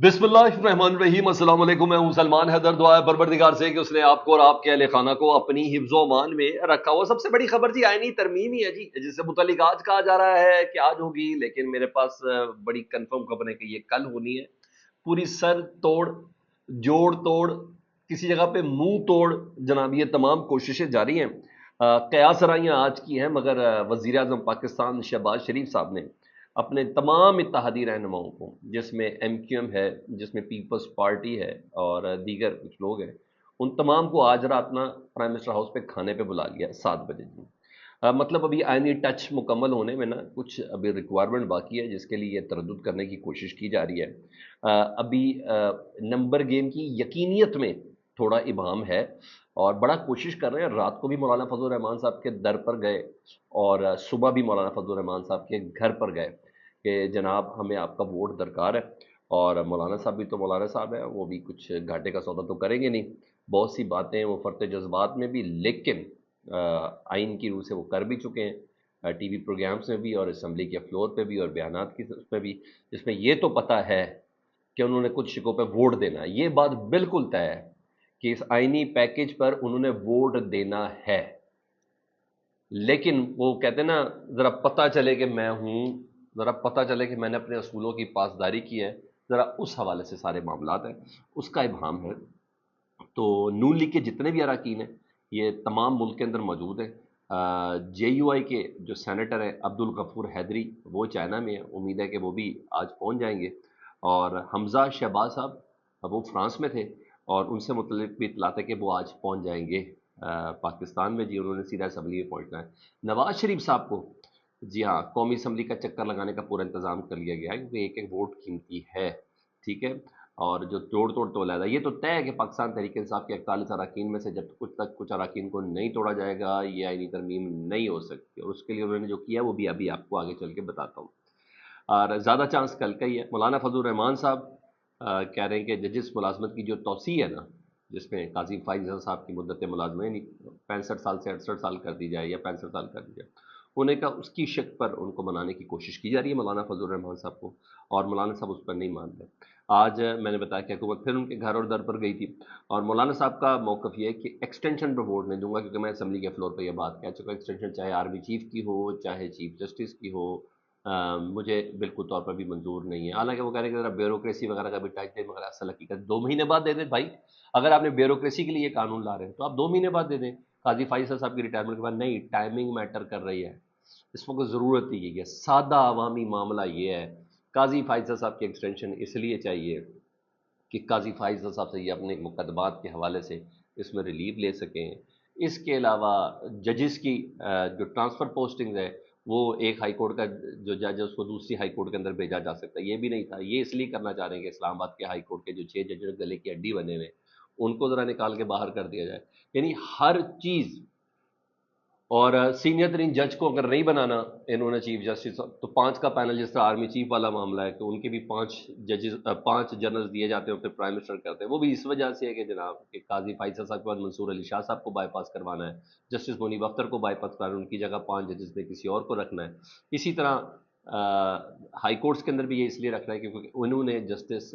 बिस्मिल्लाहिर्रहमानिर्रहीम। अस्सलाम वालेकुम। मैं हूं सलमान हैदर। दुआ है परवरदिगार से कि उसने आपको और आपके अहले खाना को अपनी हिफ्ज़ो अमान में रखा हो। सबसे बड़ी खबर जी आईनी तरमीम ही है जी, जिससे मुतल्लिक आज कहा जा रहा है कि आज होगी, लेकिन मेरे पास बड़ी कंफर्म खबर है कि ये कल होनी है। पूरी सर तोड़, जोड़ तोड़, किसी जगह पे मुंह तोड़ जनाब ये तमाम कोशिशें जारी हैं। कयास आराइयाँ आज की हैं, मगर वज़ीर आज़म पाकिस्तान शहबाज शरीफ साहब ने अपने तमाम इत्तेहादी रहनुमाओं को, जिसमें MQM है, जिसमें पीपल्स पार्टी है और दीगर कुछ लोग हैं, उन तमाम को आज रात ना प्राइम मिनिस्टर हाउस पे खाने पे बुला लिया 7 बजे जी। मतलब अभी आईनी टच मुकम्मल होने में ना कुछ अभी रिक्वायरमेंट बाकी है, जिसके लिए तरद्दुद करने की कोशिश की जा रही है। अभी नंबर गेम की यकीनियत में थोड़ा इबाम है और बड़ा कोशिश कर रहे हैं। रात को भी मौलाना फजल रहमान साहब के दर पर गए और सुबह भी मौलाना फजल रहमान साहब के घर पर गए कि जनाब हमें आपका वोट दरकार है। और मौलाना साहब भी तो मौलाना साहब हैं, वो भी कुछ घाटे का सौदा तो करेंगे नहीं। बहुत सी बातें वो फरते जज्बात में भी, लेकिन आइन की रूह से वो कर भी चुके हैं, टीवी प्रोग्राम्स में भी और असम्बली के फ्लोर पे भी और बयानात की उसमें भी, जिसमें ये तो पता है कि उन्होंने कुछ शिकों पे वोट देना है। ये बात बिल्कुल तय है कि इस आइनी पैकेज पर उन्होंने वोट देना है। लेकिन वो कहते हैं ना, ज़रा पता चले कि मैं हूँ, ज़रा पता चले कि मैंने अपने असूलों की पासदारी की है, ज़रा उस हवाले से सारे मामलात हैं, उसका इबाम है। तो नून लीग के जितने भी अरकान हैं ये तमाम मुल्क के अंदर मौजूद हैं। JUI के जो सेनेटर हैं अब्दुल गफूर हैदरी, वो चाइना में है, उम्मीद है कि वो भी आज पहुंच जाएंगे। और हमजा शहबाज साहब, वो फ्रांस में थे और उनसे मुतल्लिक भी इतलात है कि वो आज पहुंच जाएंगे पाकिस्तान में जी। उन्होंने सीधा असम्बली में पहुंचना है। नवाज शरीफ साहब को जी हाँ कौमी असम्बली का चक्कर लगाने का पूरा इंतजाम कर लिया गया है, क्योंकि एक एक वोट कीमती है। ठीक है। और जो तोड़ तोड़ तो लहदा ये तो तय है कि पाकिस्तान तहरीक इंसाफ के 41 अरकान में से जब तक कुछ अरकान को नहीं तोड़ा जाएगा ये आईनी तरमीम नहीं हो सकती। और उसके लिए उन्होंने जो किया वो भी अभी आपको आगे चल के बताता हूँ। और ज़्यादा चांस कल का ही है। मौलाना फजल रहमान साहब कह रहे हैं कि जजिस मुलाजमत की जो तोसी है ना, जिसमें काजी फाइज साहब की मुद्दत मुलाजमत 65 साल से 68 साल कर दी जाए या 65 साल कर दी जाए, उन्हें का उसकी शक पर उनको मनाने की कोशिश की जा रही है मौलाना फजल रहमान साहब को, और मौलाना साहब उस पर नहीं मान रहे। आज मैंने बताया कि हुकूमत फिर उनके घर और दर पर गई थी और मौलाना साहब का मौक़िफ़ ये है कि एक्सटेंशन पर वोट नहीं दूंगा, क्योंकि मैं असम्बली के फ्लोर पर यह बात कह चुका। एक्सटेंशन चाहे आर्मी चीफ की हो, चाहे चीफ जस्टिस की हो, मुझे बिल्कुल तौर पर भी मंजूर नहीं है। हालांकि वो कह रहे हैं कि ज़रा ब्यूरोक्रेसी वगैरह का भी टाइम दे, मगर असल हकीकत 2 महीने बाद दे दें भाई। अगर आपने ब्यूरोक्रेसी के लिए कानून ला रहे हैं तो आप 2 महीने बाद दे दें। काजी फाइज साहब की रिटायरमेंट के बाद नहीं, टाइमिंग मैटर कर रही है। इस वक्त ज़रूरत ही है, सादा अवामी मामला ये है। काजी फाइज साहब की एक्सटेंशन इसलिए चाहिए कि काजी फाइज साहब से ये अपने मुकदमात के हवाले से इसमें रिलीफ ले सकें। इसके अलावा जजेस की जो ट्रांसफ़र पोस्टिंग है, वो एक हाई कोर्ट का जो जज है उसको दूसरी हाई कोर्ट के अंदर भेजा जा सकता है, ये भी नहीं था। ये इसलिए करना चाह रहे हैं कि इस्लामाबाद के हाई कोर्ट के जो 6 जजेस गले की हड्डी बने हुए उनको ज़रा निकाल के बाहर कर दिया जाए। यानी हर चीज़। और सीनियर तरीन जज को अगर नहीं बनाना इन्होंने चीफ जस्टिस, तो 5 का पैनल, जिस तरह आर्मी चीफ वाला मामला है कि उनके भी 5 जजेस 5 जनरल्स दिए जाते हैं, फिर प्राइम मिनिस्टर करते हैं। वो भी इस वजह से है कि जनाब कि काजी फाइजा साहब के बाद मंसूर अली शाह साहब को बाईपास करवाना है, जस्टिस मुनीब अख्तर को बाईपास करवाना है, उनकी जगह 5 जजेस में किसी और को रखना है। इसी तरह हाई कोर्ट्स के अंदर भी ये इसलिए रखना है क्योंकि उन्होंने जस्टिस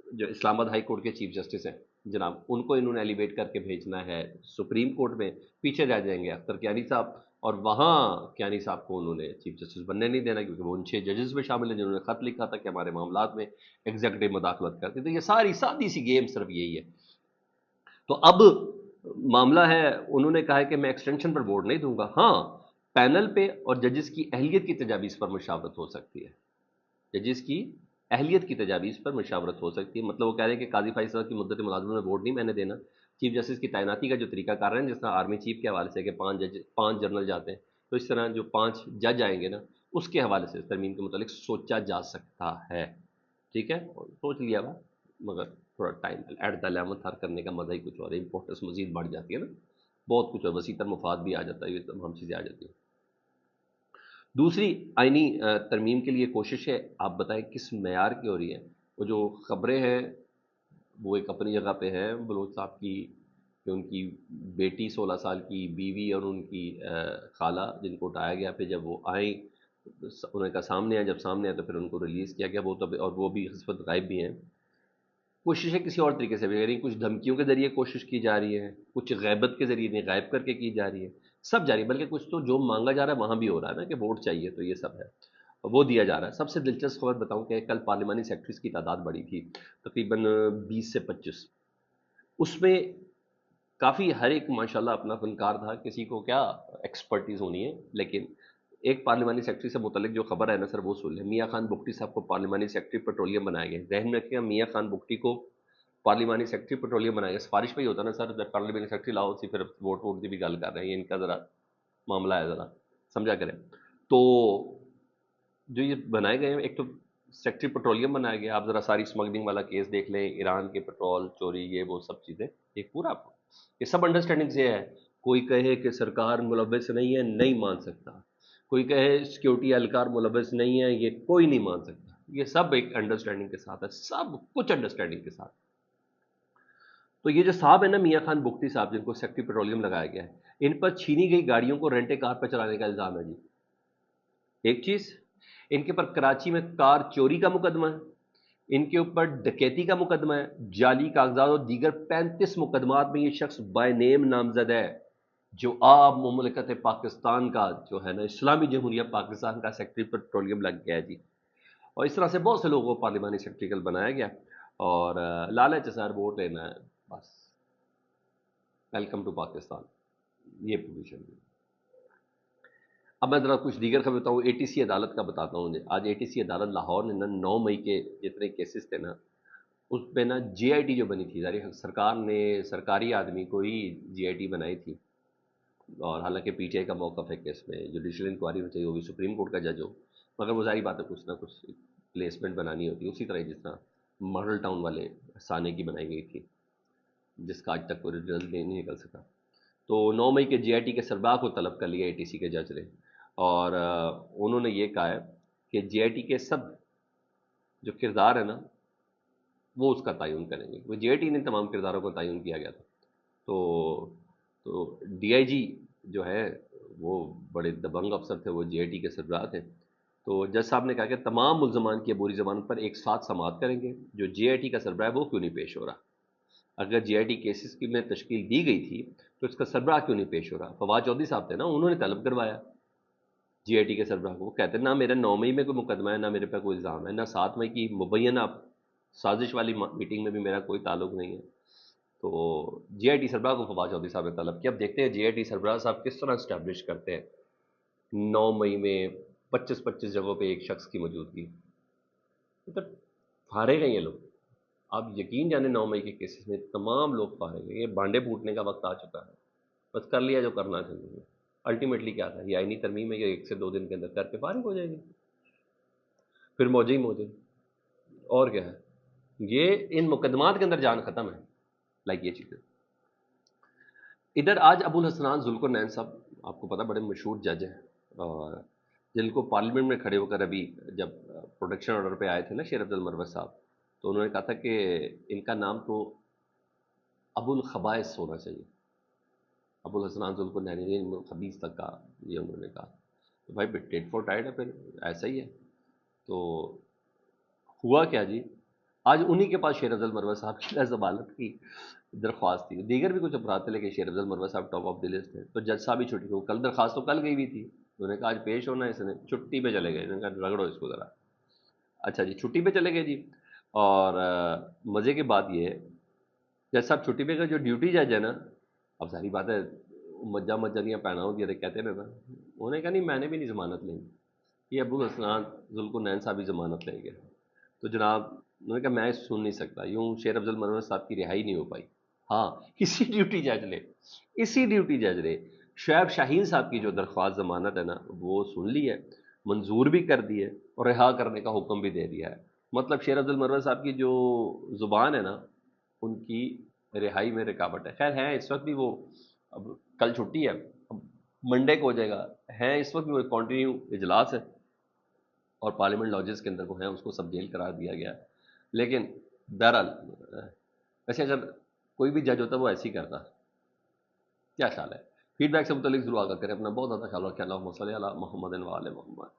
जो इस्लामाबाद हाई कोर्ट के चीफ जस्टिस हैं जनाब, उनको इन्होंने एलिवेट करके भेजना है सुप्रीम कोर्ट में। पीछे रह जाएंगे अख्तर कियानी साहब, और वहाँ कियानी साहब को उन्होंने चीफ जस्टिस बनने नहीं देना, क्योंकि वो उन 6 जजेस में शामिल हैं जिन्होंने खत लिखा था कि हमारे मामलात में एग्जीक्यूटिव मुदाखलत करती। तो ये सारी सादी सी गेम सिर्फ यही है। तो अब मामला है, उन्होंने कहा है कि मैं एक्सटेंशन पर वोट नहीं दूंगा। हाँ, पैनल पे और जजेस की अहलियत की तजावीज़ पर मुशावरत हो सकती है। जजेस की अहलियत की तजावीज़ पर मशावरत हो सकती है। मतलब वो कह रहे हैं कि काजी फाइज साहब की मुद्दत मुलाजमत में वोट नहीं मैंने देना। चीफ जस्टिस की तैनाती का जो तरीका कर रहे हैं, जिस तरह आर्मी चीफ के हवाले से कि 5 जनरल जाते हैं, तो इस तरह जो 5 जज आएंगे ना, उसके हवाले से तरमीम के मुतालिक सोचा जा सकता है। ठीक है, और सोच लिया हुआ, मगर थोड़ा टाइम एट द लेमन हर करने का मज़ा ही कुछ और है। इंपॉर्टेंस मजीद बढ़ जाती है ना, बहुत कुछ और वसीतर मुफाद भी आ जाता है, ये तमाम चीज़ें आ जाती हैं। दूसरी आइनी तरमीम के लिए कोशिश है, आप बताएं किस मैार की हो रही है। वो जो खबरें हैं वो एक अपनी जगह पे है बलोच साहब की, कि उनकी बेटी 16 साल की बीवी और उनकी खाला जिनको उठाया गया, फिर जब वो आई انہوں نے کہا سامنے آئے، جب سامنے آئے تو پھر ان کو ریلیز کیا گیا، وہ تو اور وہ بھی اس وقت غائب بھی ہیں۔ کوششیں کسی اور طریقے سے بھی کر رہی ہیں، کچھ دھمکیوں کے ذریعے کوشش کی جا رہی ہے، کچھ غیبت کے ذریعے انہیں غائب کر کے کی جا رہی ہے، سب جاری ہے، بلکہ کچھ تو جو مانگا جا رہا ہے وہاں بھی ہو رہا ہے نا کہ ووٹ چاہیے، تو یہ سب ہے، وہ دیا جا رہا ہے۔ سب سے دلچسپ خبر بتاؤں کہ کل پارلیمانی سیکٹریز کی تعداد بڑھی تھی تقریباً 20 سے 25، اس میں کافی ہر ایک ماشاءاللہ اپنا فنکار تھا، کسی کو کیا ایکسپرٹیز ہونی ہے، لیکن ایک پارلیمانی سیکٹری سے متعلق جو خبر ہے نا سر وہ سن لیں۔ میاں خان بگٹی صاحب کو پارلیمانی سیکٹری پیٹرولیم بنایا گیا، ذہن میں رکھیے گا، میاں خان بگٹی کو پارلیمانی سیکٹری پیٹرولیم بنایا گیا۔ سفارش پہ ہی ہوتا نا سر، جب پارلیمانی سیکٹری لاؤ اسی پھر ووٹ ووٹ کی بھی گل کر رہے ہیں، یہ ان کا ذرا معاملہ ہے، ذرا سمجھا کریں۔ تو جو یہ بنائے گئے ہیں، ایک تو سیکٹری پیٹرولیم بنایا گیا، آپ ذرا ساری اسمگلنگ والا کیس دیکھ لیں، ایران کے پیٹرول چوری، یہ وہ سب چیزیں ایک پورا یہ سب انڈرسٹینڈنگ سے ہے۔ کوئی کہے کہ سرکار ملوث نہیں ہے، نہیں مان سکتا، کوئی کہے سیکیورٹی اہلکار ملوث نہیں ہے، یہ کوئی نہیں مان سکتا، یہ سب ایک انڈرسٹینڈنگ کے ساتھ ہے، سب کچھ انڈرسٹینڈنگ کے ساتھ۔ تو یہ جو صاحب ہے نا میاں خان بگٹی صاحب، جن کو سیکٹری پیٹرولیم لگایا گیا ہے، ان پر چھینی گئی گاڑیوں کو رینٹے کار پہ چلانے کا الزام ہے جی۔ ایک چیز، ان کے پر کراچی میں کار چوری کا مقدمہ ہے، ان کے اوپر ڈکیتی کا مقدمہ ہے، جعلی کاغذات اور دیگر 35 مقدمات میں یہ شخص بائی نیم نامزد ہے، جو آپ مملکت پاکستان کا جو ہے نا اسلامی جمہوریہ پاکستان کا سیکٹری پیٹرولیم لگ گیا ہے جی۔ اور اس طرح سے بہت سے لوگوں کو پارلیمانی سیکٹریکل بنایا گیا، اور لالچ سر ووٹ لینا ہے بس، ویلکم ٹو پاکستان، یہ پوزیشن ہے۔ اب میں ذرا کچھ دیگر خبر بتاؤں، اے ٹی سی عدالت کا بتاتا ہوں۔ آج اے ٹی سی عدالت لاہور نے نا 9 مئی کے جتنے کیسز تھے نا، اس پہ نا جے آئی ٹی جو بنی تھی، ظاہر سرکار نے سرکاری آدمی کو ہی جے آئی ٹی بنائی تھی، اور حالانکہ پی ٹی آئی کا موقف ہے کہ اس میں جوڈیشل انکوائری ہونی چاہیے، وہ بھی سپریم کورٹ کا جج ہو، مگر وہ ظاہری بات ہے کچھ نہ کچھ پلیسمنٹ بنانی ہوتی ہے، اسی طرح جس طرح ماڈل ٹاؤن والے سانے کی بنائی گئی تھی، جس کا آج تک کوئی رزلٹ نہیں نکل سکا۔ تو 9 مئی کے جے آئی ٹی کے سربراہ کو طلب کر لیا اے ٹی سی کے جج نے، اور انہوں نے یہ کہا ہے کہ جے آئی ٹی کے سب جو کردار ہے نا وہ اس کا تعین کریں گے، وہ جے آئی ٹی نے تمام کرداروں کو تعین کیا گیا تھا۔ تو تو ڈی آئی جی جو ہے وہ بڑے دبنگ افسر تھے، وہ جے آئی ٹی کے سربراہ تھے، تو جج صاحب نے کہا کہ تمام ملزمان کی عبوری زمانت پر ایک ساتھ سماعت کریں گے، جو جے آئی ٹی کا سربراہ ہے وہ کیوں نہیں پیش ہو رہا؟ اگر جے آئی ٹی کیسز کی میں تشکیل دی گئی تھی تو اس کا سربراہ کیوں نہیں پیش ہو رہا؟ فواد چودھری صاحب تھے نا، انہوں نے طلب کروایا جی آئی ٹی کے سربراہ کو، وہ کہتے ہیں نہ میرا 9 مئی میں کوئی مقدمہ ہے، نہ میرے پہ کوئی الزام ہے، نہ 7 مئی کی مبینہ سازش والی میٹنگ میں بھی میرا کوئی تعلق نہیں ہے۔ تو جے آئی ٹی سربراہ کو فواد چودھری صاحب نے طلب کیا۔ اب دیکھتے ہیں جے آئی ٹی سربراہ صاحب کس طرح اسٹیبلش کرتے ہیں 9 مئی میں 25 جگہوں پہ ایک شخص کی موجودگی، مطلب فارغ ہیں یہ لوگ۔ آپ یقین جانے 9 مئی کے کیسز میں تمام لوگ فارغ ہیں، یہ بانڈے پھوٹنے کا وقت آ چکا ہے، بس کر لیا جو کرنا چاہیے۔ الٹیمیٹلی کیا تھا، یہ آئینی ترمیم ہے کہ 1 سے 2 دن کے اندر کر کے فارغ ہو جائے گی، پھر موجے ہی موجے، اور کیا ہے، یہ ان مقدمات کے اندر جان ختم ہے، لائک یہ چیزیں۔ ادھر آج ابو الحسنان ذوالقرنین صاحب، آپ کو پتا بڑے مشہور جج ہیں، اور جن کو پارلیمنٹ میں کھڑے ہو کر ابھی جب پروٹیکشن آرڈر پہ آئے تھے نا شیر عبد المروت صاحب، تو انہوں نے کہا تھا کہ ان کا نام تو ابو الخبائث ہونا چاہیے، ابو الحسنان ذوالقرنین خبیث تک کا، یہ انہوں نے کہا۔ تو بھائی ٹیٹ فور ٹائٹ ہے، پھر ایسا ہی ہے۔ تو ہوا کیا جی، آج انہی کے پاس شیر افضل مروت صاحب کی ضمانت کی درخواست تھی، دیگر بھی کچھ افراد تھے لیکن شیر افضل مروت صاحب ٹاپ آف دی لسٹ تھے، تو جج صاحب ہی چھٹی کو، کل درخواست تو کل گئی ہوئی تھی، انہوں نے کہا آج پیش ہونا ہے، اس نے چھٹی پہ چلے گئے، انہوں نے کہا رگڑو اس کو ذرا۔ اچھا جی، چھٹی پہ چلے گئے جی، اور مزے کی بات یہ ہے جج صاحب چھٹی پہ کا جو ڈیوٹی جج ہے نا، اب ساری بات ہے مجہ مجھیاں پہنا ہو دیا کہتے ہیں نا، انہوں نے کہا نہیں میں نے بھی نہیں ضمانت لیں گی، یہ ابو الحسنان ذوالقرنین صاحب بھی ضمانت لیں گے۔ تو جناب انہوں نے کہا میں سن نہیں سکتا، یوں شیر افضل مروت صاحب کی رہائی نہیں ہو پائی۔ ہاں، اسی ڈیوٹی جج نے شعیب شاہین صاحب کی جو درخواست ضمانت ہے نا وہ سن لی ہے، منظور بھی کر دی ہے، اور رہا کرنے کا حکم بھی دے دیا ہے۔ مطلب شیر عبد المروت صاحب کی جو زبان ہے نا ان کی رہائی میں رکاوٹ ہے۔ خیر ہے اس وقت بھی وہ، اب کل چھٹی ہے، اب منڈے کو ہو جائے گا، ہے اس وقت بھی وہ کنٹینیو اجلاس ہے، اور پارلیمنٹ لاجز کے اندر وہ ہیں، اس کو سب جیل قرار دیا گیا ہے۔ لیکن بہرحال ویسے اگر کوئی بھی جج ہوتا وہ ایسے ہی کرتا، کیا خیال ہے؟ فیڈ بیک سے متعلق ضرور آگاہ کریں، اپنا بہت زیادہ خیال رکھیں۔ اللہم صلی علی محمد و آل محمد۔